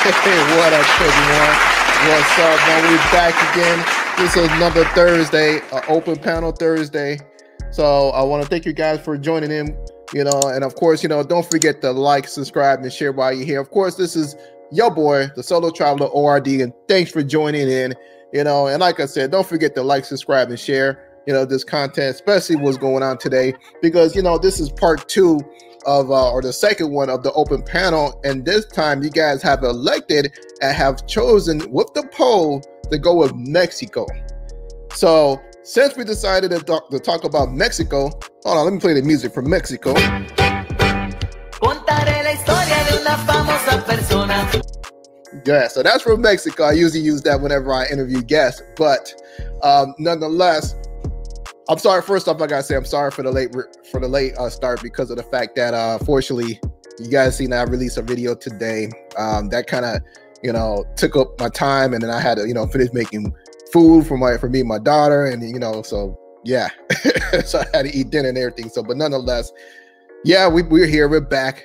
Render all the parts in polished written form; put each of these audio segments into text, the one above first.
What up, everyone? What's up, man? We're back again. This is another Thursday, open panel Thursday. So I want to thank you guys for joining in, and of course, don't forget to like, subscribe, and share while you're here. Of course, this is your boy, the Solo Traveler ORD, and thanks for joining in, and like I said, don't forget to like, subscribe, and share, this content, especially what's going on today, because, this is part 2 of or the second one of the open panel, and this time you guys have elected and have chosen with the poll to go with Mexico. So since we decided to talk about Mexico, hold on, let me play the music from Mexico. Yeah, so that's from Mexico. I usually use that whenever I interview guests, but nonetheless, I'm sorry. First off, I gotta say I'm sorry for the late start because of the fact that unfortunately, you guys seen that I released a video today. That kind of took up my time, and then I had to finish making food for me and my daughter, and so yeah, so I had to eat dinner and everything. So, but nonetheless, yeah, we're here, we're back.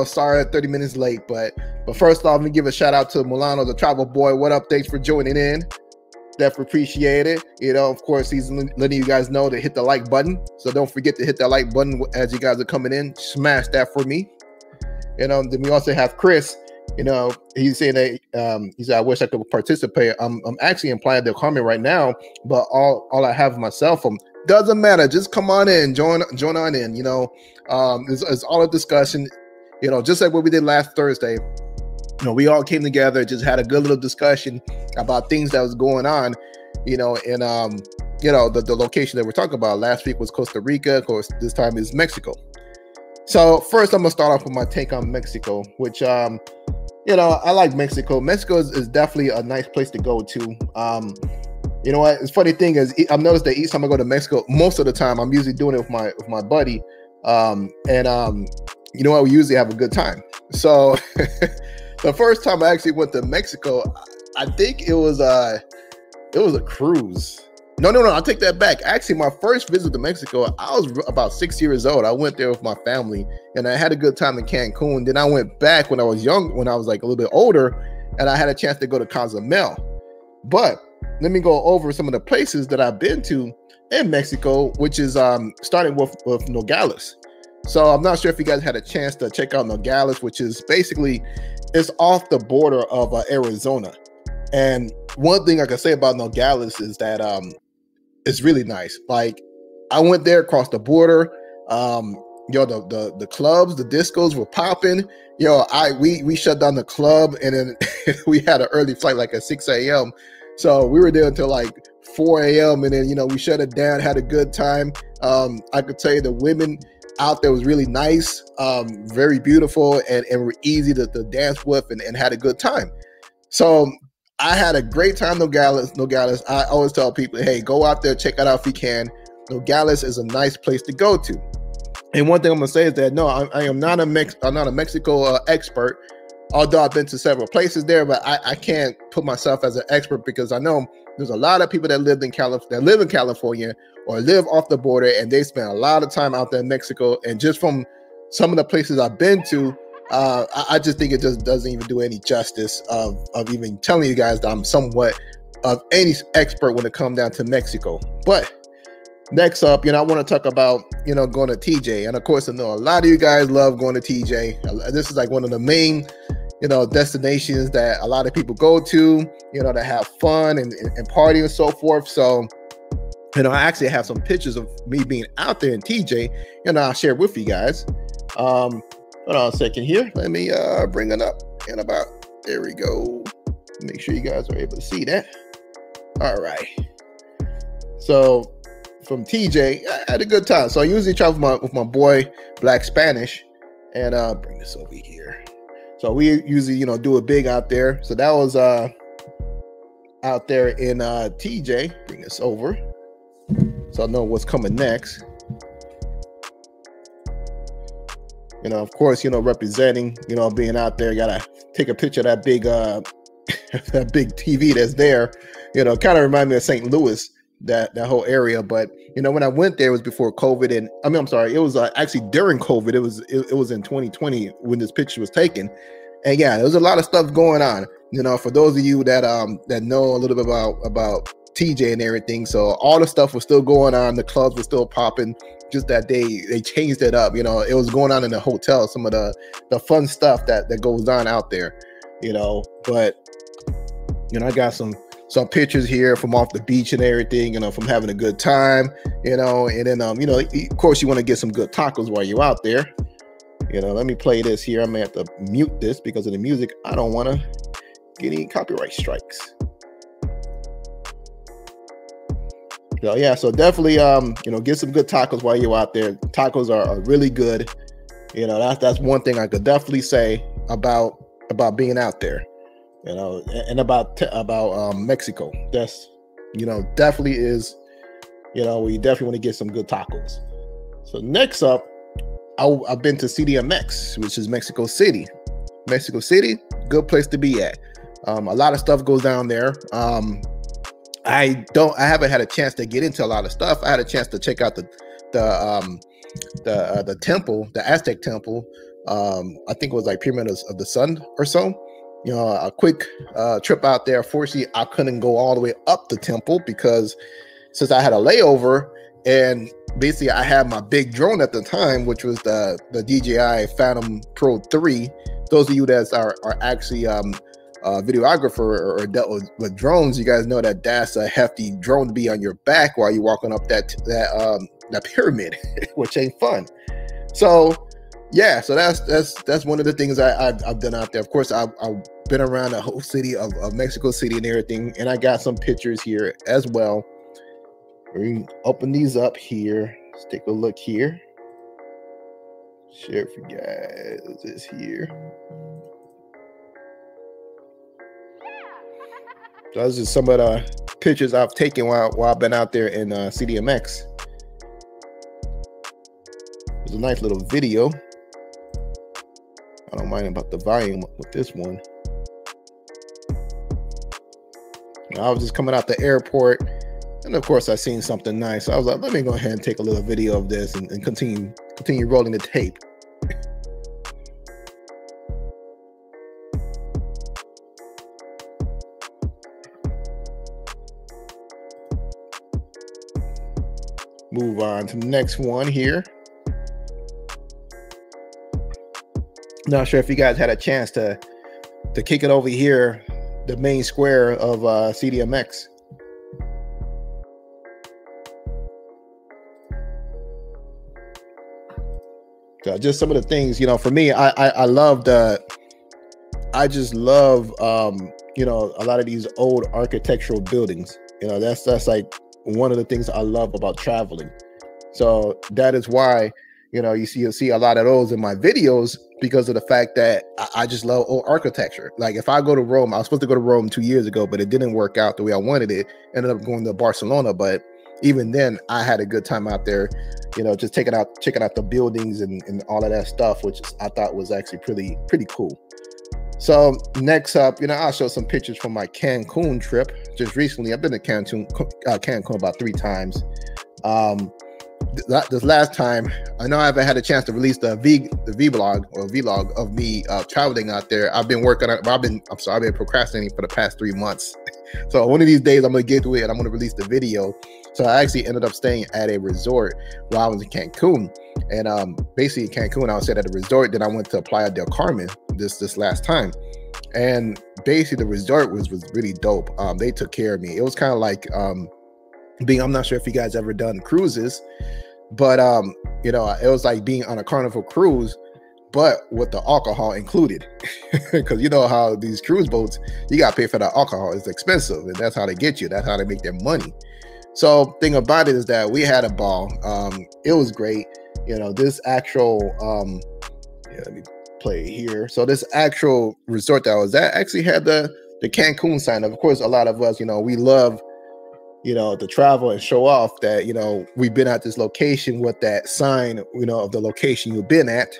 Sorry, 30 minutes late, but first off, let me give a shout out to Milano, the travel boy. What up? Thanks for joining in. Definitely appreciate it. Of course, he's letting you guys know to hit the like button. So don't forget to hit that like button as you guys are coming in. Smash that for me. Then we also have Chris. He's saying that he said, I wish I could participate. I'm actually in Playa del Carmen right now, but all I have is my cell phone. Doesn't matter. Just come on in, join on in. It's all a discussion. Just like what we did last Thursday. We all came together, just had a good little discussion about things that was going on, in the location that we're talking about. Last week was Costa Rica. Of course, this time is Mexico. So first, I'm gonna start off with my take on Mexico, which I like Mexico. Mexico is definitely a nice place to go to. You know what? It's funny thing is, I've noticed that each time I go to Mexico, most of the time I'm usually doing it with my buddy, you know what? We usually have a good time. So. The first time I actually went to Mexico, I think it was a cruise. No, I'll take that back. Actually, my first visit to Mexico, I was about 6 years old. I went there with my family, and I had a good time in Cancun. Then I went back when I was young, when I was like a little bit older, and I had a chance to go to Cozumel. But let me go over some of the places that I've been to in Mexico, which is starting with Nogales. So I'm not sure if you guys had a chance to check out Nogales, which is basically, it's off the border of Arizona. And one thing I can say about Nogales is that it's really nice. Like, I went there across the border. The clubs, the discos were popping. We shut down the club, and then we had an early flight, like at 6 a.m. So we were there until like 4 a.m. and then we shut it down, had a good time. I could tell you the women out there was really nice, very beautiful, and were easy to dance with, and had a good time. So I had a great time. Nogales. I always tell people, hey, go out there, check it out if you can. Nogales is a nice place to go to. And one thing I'm gonna say is that no, I am not I'm not a Mexico expert, although I've been to several places there, but I can't put myself as an expert because I know there's a lot of people that live in California or live off the border, and they spend a lot of time out there in Mexico. And just from some of the places I've been to, I just think it just doesn't even do any justice of even telling you guys that I'm somewhat of any expert when it comes down to Mexico. But next up, I want to talk about, going to TJ. And of course, I know a lot of you guys love going to TJ. This is like one of the main, destinations that a lot of people go to, to have fun and party and so forth. So, I actually have some pictures of me being out there in TJ, and I'll share with you guys. Hold on a second here. Let me bring it up in about, there we go. Make sure you guys are able to see that. All right. So from TJ, I had a good time. So I usually travel with my boy, Black Spanish, and bring this over here. So we usually, do it big out there. So that was out there in TJ. Bring this over so I know what's coming next. Of course, representing, being out there, gotta take a picture of that big that big TV that's there. Kind of remind me of St. Louis, that whole area. But when I went there, it was before COVID, and I'm sorry, it was actually during COVID. It was in 2020 when this picture was taken, And yeah, there's a lot of stuff going on. You know, for those of you that that know a little bit about TJ and everything, so all the stuff was still going on. The clubs were still popping. Just that they changed it up. You know, it was going on in the hotel. Some of the fun stuff that goes on out there. You know, but you know, I got some pictures here from off the beach and everything. You know, from having a good time. You know, and then you know, of course, you want to get some good tacos while you're out there. You know, let me play this here. I'm gonna have to mute this because of the music. I don't want to get any copyright strikes. So yeah, so definitely you know, get some good tacos while you're out there. Tacos are really good. You know, that's one thing I could definitely say about being out there. You know, and about Mexico. That's, you know, definitely is, you know, we definitely want to get some good tacos. So next up, I've been to CDMX, which is Mexico City. Mexico City, good place to be at. A lot of stuff goes down there. I haven't had a chance to get into a lot of stuff. I had a chance to check out the temple, the Aztec temple. I think it was like Pyramid of the Sun or so. You know, a quick trip out there. Fortunately, I couldn't go all the way up the temple because since I had a layover, and basically I had my big drone at the time, which was the DJI Phantom Pro 3. Those of you that are actually videographer or dealt with drones, you guys know that that's a hefty drone to be on your back while you're walking up that pyramid, which ain't fun. So yeah, so that's one of the things I've done out there. Of course, I've been around the whole city of Mexico City and everything, and I got some pictures here as well. We can open these up here. Let's take a look here. Share for you guys this here. So those are some of the pictures I've taken while I've been out there in CDMX. There's a nice little video. I don't mind about the volume with this one. I was just coming out the airport, and of course I seen something nice. So I was like, let me go ahead and take a little video of this and continue rolling the tape. Move on to the next one here. Not sure if you guys had a chance to kick it over here, the main square of CDMX. So just some of the things, you know, for me, I just love you know, a lot of these old architectural buildings. You know, that's like one of the things I love about traveling. So that is why, you know, you'll see a lot of those in my videos, because of the fact that I just love old architecture. Like if I go to Rome, I was supposed to go to Rome 2 years ago, but it didn't work out the way I wanted it. Ended up going to Barcelona, but even then I had a good time out there, you know, just checking out the buildings and all of that stuff, which I thought was actually pretty cool. So next up, you know, I'll show some pictures from my Cancun trip just recently. I've been to Cancun about 3 times. This last time, I know I haven't had a chance to release the vlog of me traveling out there. I've been working on. I've been procrastinating for the past 3 months. So one of these days, I'm gonna get to it and I'm gonna release the video. So I actually ended up staying at a resort while I was in Cancun, and basically in Cancun, I was at a resort. Then I went to Playa del Carmen this last time, and basically the resort was really dope. They took care of me. It was kind of like I'm not sure if you guys ever done cruises, but you know, it was like being on a Carnival cruise, but with the alcohol included. Because you know how these cruise boats, you got to pay for the alcohol. It's expensive, and that's how they get you. That's how they make their money. So thing about it is that we had a ball. It was great. You know, this actual let me play here. So this actual resort that I was at actually had the Cancun sign. Of course, a lot of us, you know, we love, you know, to travel and show off that, you know, we've been at this location with that sign, you know, of the location you've been at.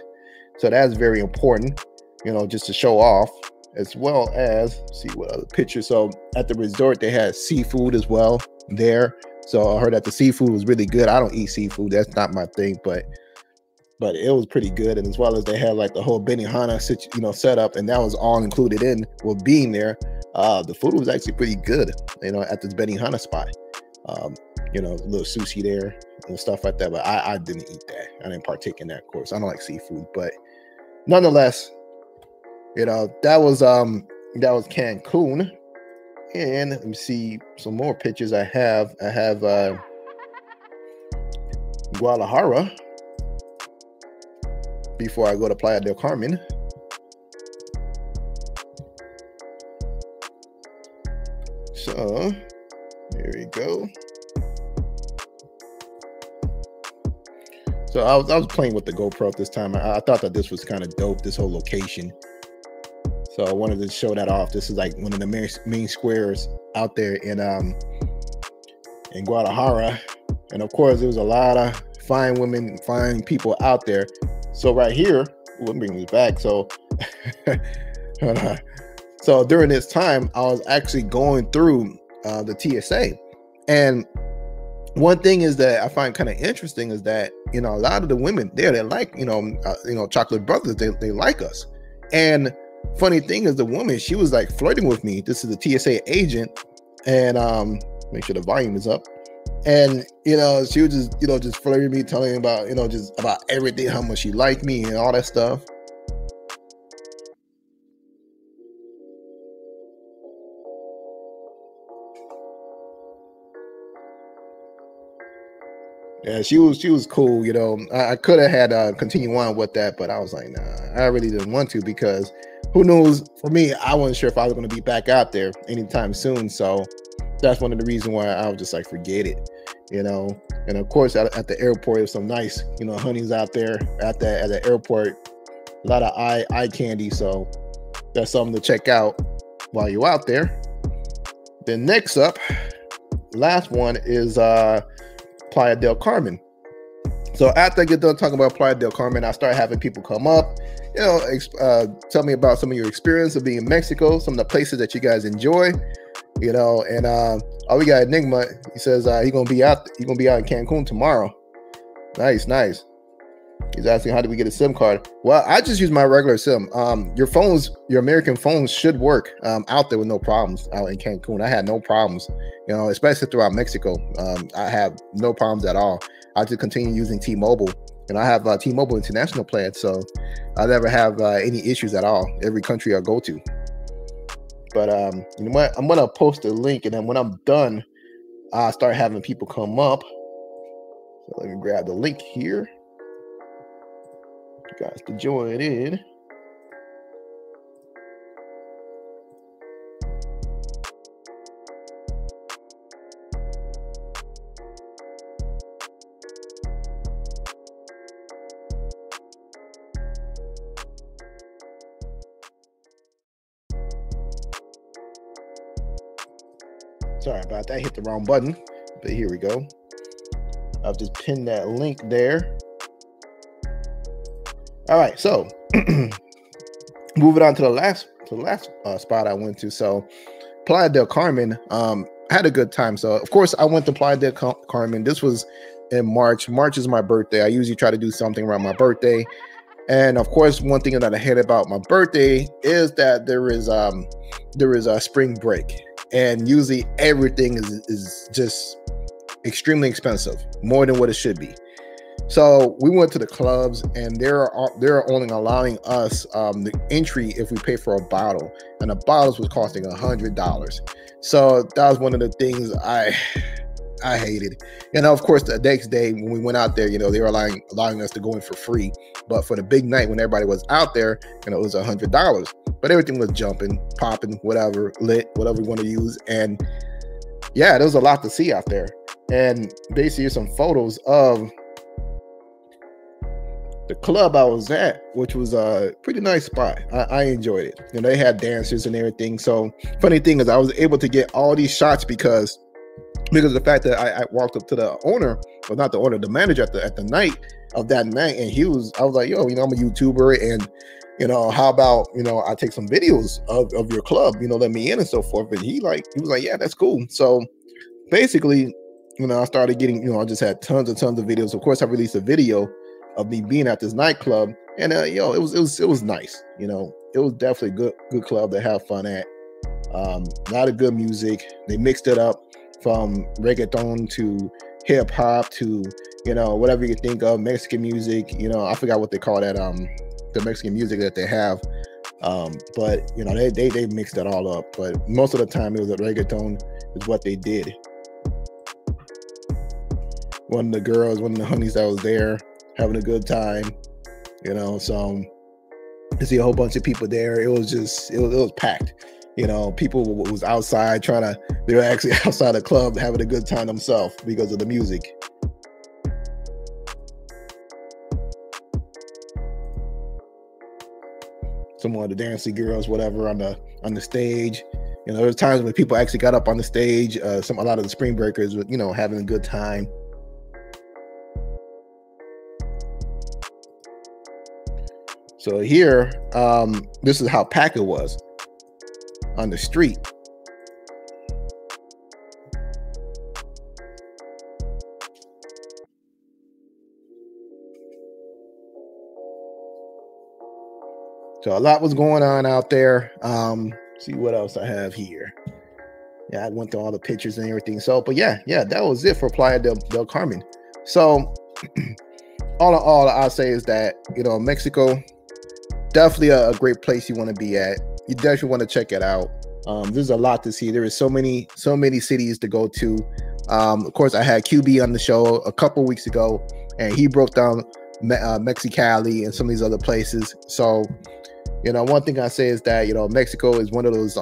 So that's very important, you know, just to show off, as well as see what other pictures. So at the resort, they had seafood as well there. So I heard that the seafood was really good. I don't eat seafood. That's not my thing, but but it was pretty good. And as well as they had like the whole Benihana setup, and that was all included in with being there. The food was actually pretty good, at this Benihana spot. A little sushi there and stuff like that, but I didn't eat that. I didn't partake in that, of course. I don't like seafood, but nonetheless, that was Cancun. And let me see some more pictures I have. I have Guadalajara before I go to Playa del Carmen. So here we go. So I was playing with the GoPro this time. I thought that this was kind of dope, this whole location. So I wanted to show that off. This is like one of the main squares out there in Guadalajara. And of course, there was a lot of fine women, fine people out there. So right here, let me bring this back. So, so during this time, I was actually going through the TSA. And one thing is that I find kind of interesting is that, a lot of the women there, they like, chocolate brothers, they like us. And funny thing is, the woman, she was like flirting with me. This is the TSA agent, and make sure the volume is up. And she was just flirting me, telling me about just about everything, how much she liked me and all that stuff. Yeah, she was cool. I could have had continue on with that, but I was like, nah, I really didn't want to, because who knows? For me, I wasn't sure if I was going to be back out there anytime soon. So that's one of the reasons why I was just like, forget it, And of course, at the airport, there's some nice, honeys out there at the airport. A lot of eye candy. So that's something to check out while you're out there. Then next up, last one is Playa del Carmen. So after I get done talking about Playa del Carmen, I start having people come up, tell me about some of your experience of being in Mexico, some of the places that you guys enjoy, and we got Enigma. He says he's gonna be out in Cancun tomorrow. Nice. He's asking, how do we get a SIM card? Well, I just use my regular SIM. Your American phones should work out there with no problems out in Cancun. I had no problems, especially throughout Mexico. I have no problems at all. I just continue using T-Mobile, and I have T-Mobile international plan, so I never have any issues at all. Every country I go to. But you know what? I'm gonna post a link, and then when I'm done, I'll start having people come up. So let me grab the link here. You guys to join in. Sorry about that, I hit the wrong button, but here we go. I've just pinned that link there. All right, so moving on to the last spot I went to. So Playa del Carmen, had a good time. So of course I went to Playa del Carmen. This was in March. March is my birthday. I usually try to do something around my birthday. And of course, one thing that I hate about my birthday is that there is a spring break, and usually everything is just extremely expensive, more than what it should be. So we went to the clubs, and they're only allowing us the entry if we pay for a bottle, and the bottles was costing $100. So that was one of the things I hated. Of course, the next day when we went out there, they were allowing us to go in for free. But for the big night when everybody was out there, it was $100. But everything was jumping, popping, whatever, lit, whatever we want to use. And yeah, there was a lot to see out there. And basically some photos of the club I was at, which was a pretty nice spot. I enjoyed it. They had dancers and everything. So funny thing is, I was able to get all these shots because of the fact that I walked up to the owner, well, not the owner, the manager at the night of that night, and I was like, yo, I'm a YouTuber, and how about I take some videos of your club, let me in and so forth. And he was like, yeah, that's cool. So basically, I started getting, I just had tons of videos. Of course, I released a video of me being at this nightclub. And it was nice. It was definitely good club to have fun at. A lot of good music. They mixed it up from reggaeton to hip hop to whatever you think of, Mexican music. I forgot what they call that. The Mexican music that they have. But they mixed it all up. But most of the time it was a reggaeton is what they did. One of the honeys that was there having a good time. So to see a whole bunch of people there, it was packed. People was outside they were actually outside the club having a good time themselves because of the music. Some of the dancing girls, whatever, on the stage. There was times when people actually got up on the stage. A lot of the spring breakers were, having a good time. So here, this is how packed it was on the street. So a lot was going on out there. See what else I have here. Yeah, I went through all the pictures and everything. So, but yeah, that was it for Playa del Carmen. So all in all, I'll say is that, Mexico, definitely a great place you want to be at. You definitely want to check it out. There's a lot to see. There is so many cities to go to. Of course, I had QB on the show a couple weeks ago, and he broke down Mexicali and some of these other places. So, one thing I say is that, Mexico is one of those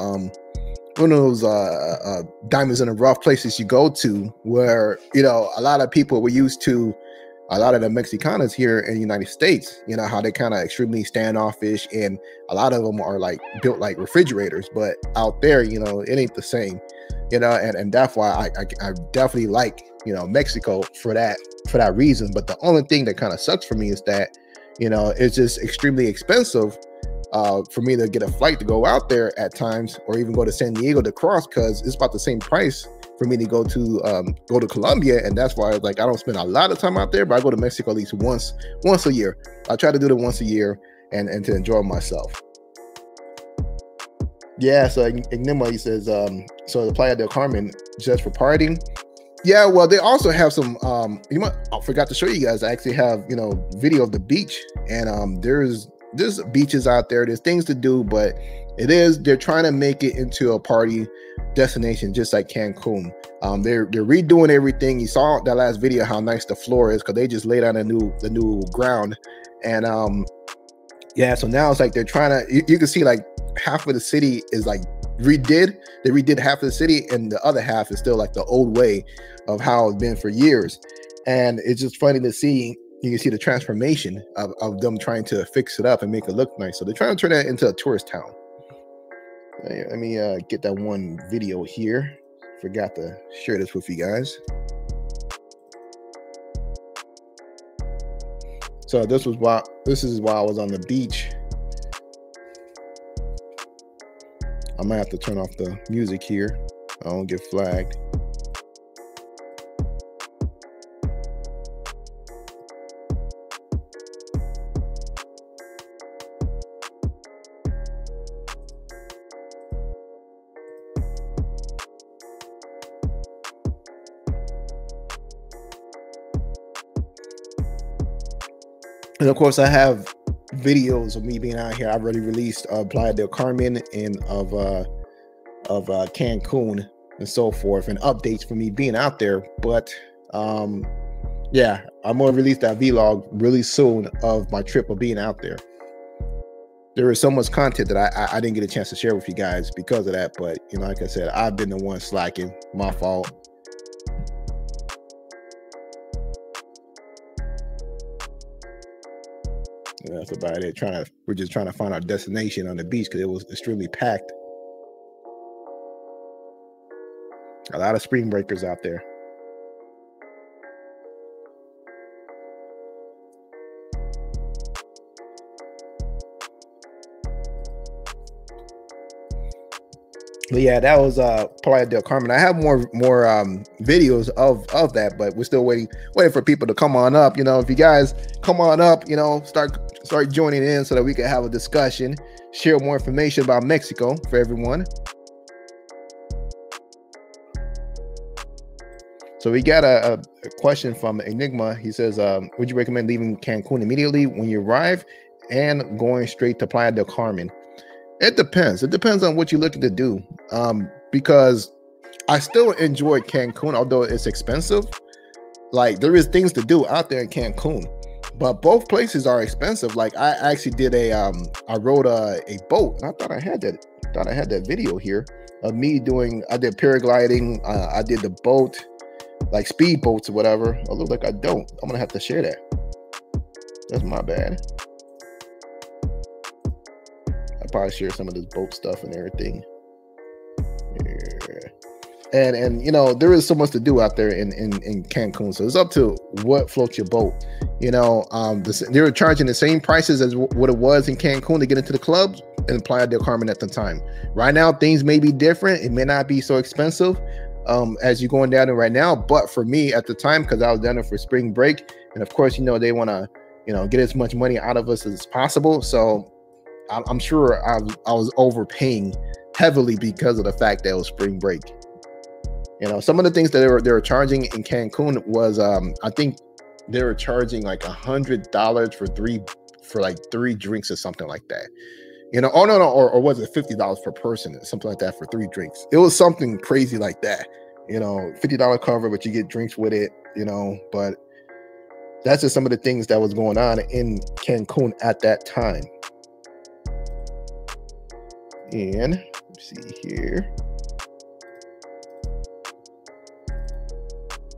diamonds in the rough places you go to where, a lot of people were used to. A lot of the Mexicanos here in the United States, how they kind of extremely standoffish, and a lot of them are like built like refrigerators, but out there, it ain't the same, and that's why I definitely like, Mexico for that reason. But the only thing that kind of sucks for me is that, it's just extremely expensive for me to get a flight to go out there at times, or even go to San Diego to cross, because it's about the same price for me to go to Colombia. And that's why, like, I don't spend a lot of time out there, but I go to Mexico at least once a year. I try to do it once a year and to enjoy myself. Yeah, so Ignima, he says, so the Playa del Carmen just for partying. Yeah, well, they also have some I forgot to show you guys. I actually have video of the beach, and there's beaches out there, there's things to do, but they're trying to make it into a party destination, just like Cancun. They're redoing everything. You saw that last video how nice the floor is, because they just laid on the new ground. And yeah, so now it's like they're trying to, you can see like half of the city is like they redid half of the city, and the other half is still like the old way of how it's been for years. And it's just funny to see. You can see the transformation of them trying to fix it up and make it look nice. So they're trying to turn that into a tourist town. Let me get that one video here. Forgot to share this with you guys. So this is why I was on the beach. I might have to turn off the music here. I don't get flagged. And of course, I have videos of me being out here. I've already released Playa del Carmen and of Cancun and so forth, and updates for me being out there. But yeah, I'm gonna release that vlog really soon of my trip of being out there. There is so much content that I didn't get a chance to share with you guys because of that. But like I said, I've been the one slacking. My fault. That's about it. We're just trying to find our destination on the beach because it was extremely packed. A lot of spring breakers out there. But yeah, that was Playa del Carmen. I have more videos of that, but we're still waiting for people to come on up. You know, if you guys come on up, you know, start joining in so that we can have a discussion, share more information about Mexico for everyone. So we got a question from Enigma. He says, would you recommend leaving Cancun immediately when you arrive and going straight to Playa del Carmen? It depends. It depends on what you're looking to do. Because I still enjoy Cancun, although it's expensive. Like, there is things to do out there in Cancun, but both places are expensive. Like, I actually did I rode a boat, and I thought I had that video here of me I did paragliding. I did the boat, like speed boats or whatever. It looks like I don't. I'm gonna have to share that. That's my bad. Probably share some of this boat stuff and everything. Yeah. And you know, there is so much to do out there in Cancun, so it's up to what floats your boat. You know, they were charging the same prices as what it was in Cancun to get into the clubs and Playa del Carmen at the time. Right now things may be different. It may not be so expensive as you're going down there right now, but for me at the time, because I was down there for spring break, and of course, you know, they want to, you know, get as much money out of us as possible. So I'm sure I was overpaying heavily because of the fact that it was spring break. You know, some of the things that they were charging in Cancun was I think they were charging like $100 for like 3 drinks or something like that. You know, or was it $50 per person, something like that for 3 drinks? It was something crazy like that. You know, $50 cover, but you get drinks with it. You know, but that's just some of the things that was going on in Cancun at that time. And let's see here.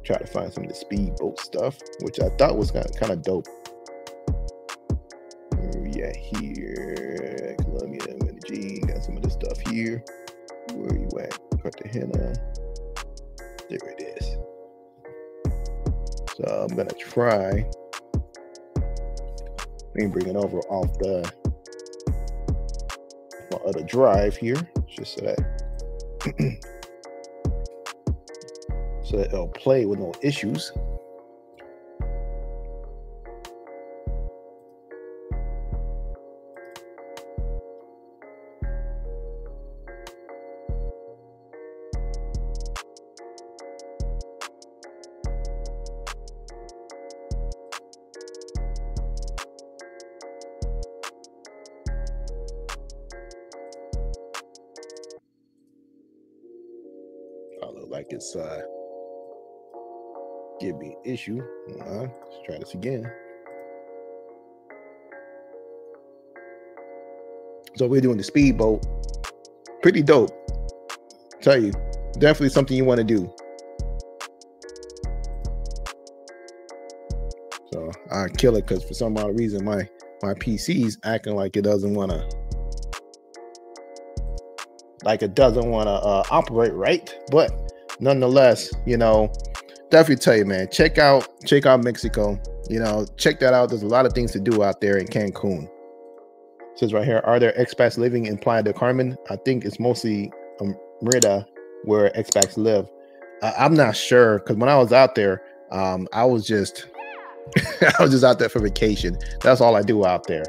Try to find some of the speedboat stuff, which I thought was kind of dope. Yeah, here, Colombia, Medellin, got some of this stuff here. Where are you at? Cartagena. There it is. So I'm gonna try. Let me bring it over off my other drive here, just so that it'll play with no issues. Like it's give me an issue. Let's try this again. So we're doing the speedboat. Pretty dope. Tell you, definitely something you want to do. So I kill it because for some odd reason my PC's acting like it doesn't want to. Operate right, but nonetheless, you know, definitely tell you, man, check out Mexico. You know, check that out. There's a lot of things to do out there in Cancun. It says right here, are there expats living in Playa del Carmen? I think it's mostly Merida where expats live. I'm not sure, because when I was out there, I was just I was just out there for vacation. That's all I do out there.